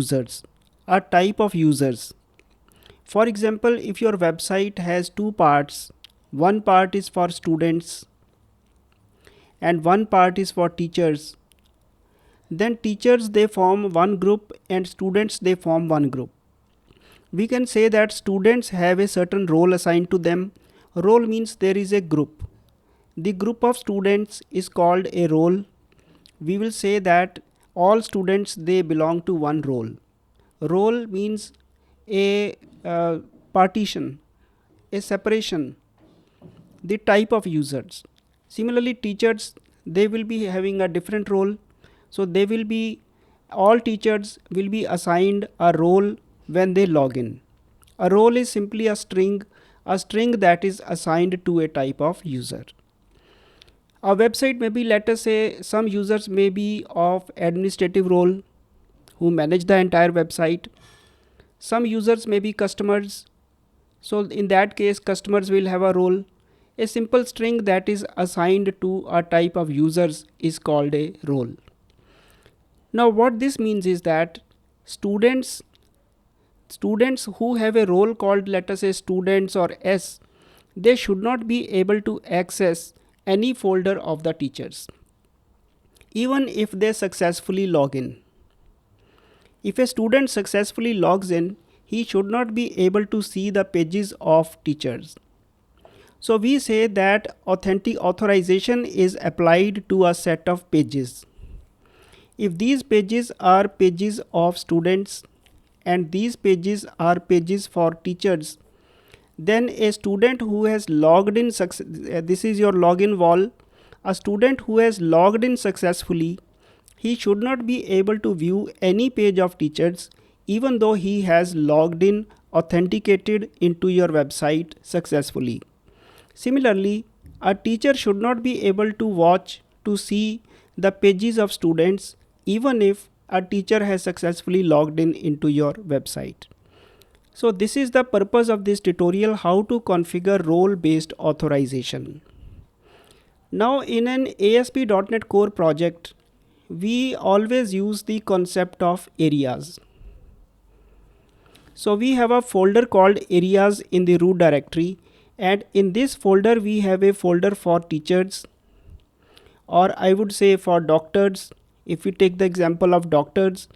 users, a type of users. For example, if your website has two parts, one part is for students and one part is for teachers, then teachers they form one group and students they form one group. We can say that students have a certain role assigned to them. Role means there is a group. The group of students is called a role. We will say that all students they belong to one role. Role means a partition, a separation, the type of users. Similarly, teachers they will be having a different role. So they will be, all teachers will be assigned a role when they log in. A role is simply a string that is assigned to a type of user. A website may be, let us say, some users may be of administrative role who manage the entire website. Some users may be customers. So in that case, customers will have a role. A simple string that is assigned to a type of users is called a role. Now what this means is that students who have a role called, let us say, students or S, they should not be able to access any folder of the teachers, even if they successfully log in. If a student successfully logs in, he should not be able to see the pages of teachers. So we say that authentic authorization is applied to a set of pages. If these pages are pages of students and these pages are pages for teachers, then a student who has logged in, this is your login wall, a student who has logged in successfully, he should not be able to view any page of teachers even though he has logged in, authenticated into your website successfully. Similarly, a teacher should not be able to see the pages of students even if a teacher has successfully logged in into your website. So this is the purpose of this tutorial, how to configure role-based authorization. Now in an ASP.NET Core project, we always use the concept of areas. So we have a folder called areas in the root directory, and in this folder we have a folder for teachers, or I would say for doctors, if we take the example of doctors,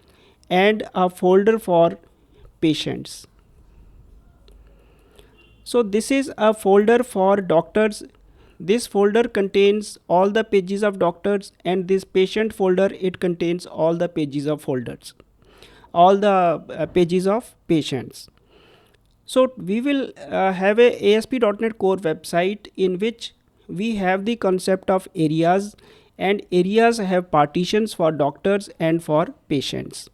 and a folder for patients. So this is a folder for doctors. This folder contains all the pages of doctors, and this patient folder, it contains all the pages of pages of patients. So we will have a ASP.NET Core website in which we have the concept of areas, and areas have partitions for doctors and for patients.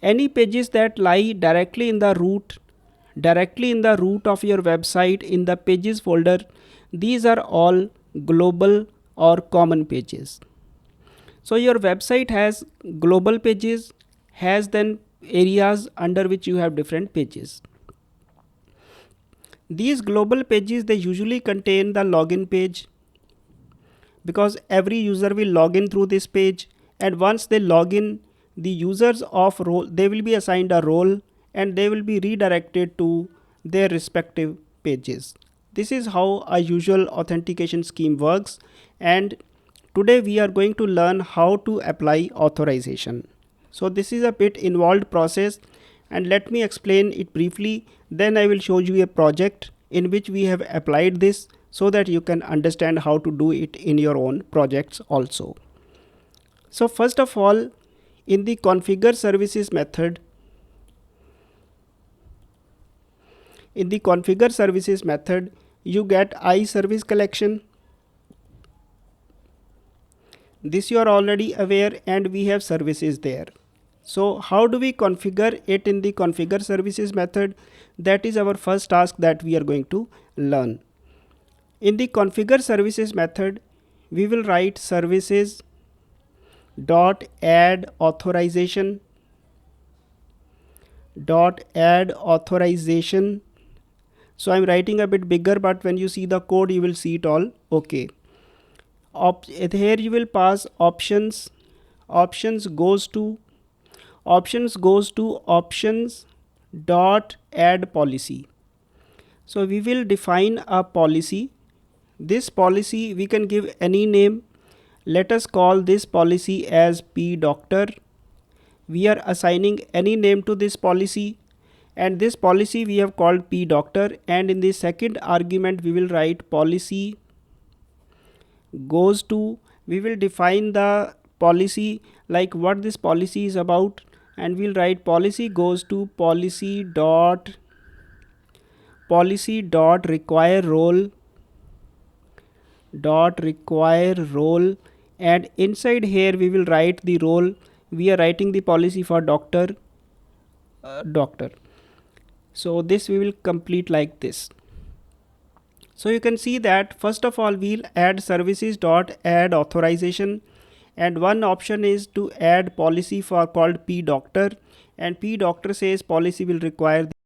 Any pages that lie directly in the root of your website in the pages folder, these are all global or common pages. So your website has global pages, has then areas under which you have different pages. These global pages, they usually contain the login page, because every user will log in through this page, and once they log in, the users of role, they will be assigned a role and they will be redirected to their respective pages. This is how a usual authentication scheme works, and today we are going to learn how to apply authorization. So this is a bit involved process, and let me explain it briefly, then I will show you a project in which we have applied this so that you can understand how to do it in your own projects also. So first of all, in the configure services method, you get iService collection. This you are already aware, and we have services there. So how do we configure it in the configure services method? That is our first task that we are going to learn. In the configure services method, we will write services dot add authorization dot add authorization. So I'm writing a bit bigger, but when you see the code, you will see it all okay. Here you will pass options. Options goes to options goes to options dot add policy. So we will define a policy. This policy we can give any name. Let us call this policy as P doctor. We are assigning any name to this policy, and this policy we have called P doctor, and in the second argument we will write policy goes to, we will define the policy like what this policy is about, and we'll write policy goes to policy dot require role, and inside here we will write the role. We are writing the policy for doctor. So this we will complete like this. So you can see that first of all we'll add services dot add authorization, and one option is to add policy for called P doctor, and P doctor says policy will require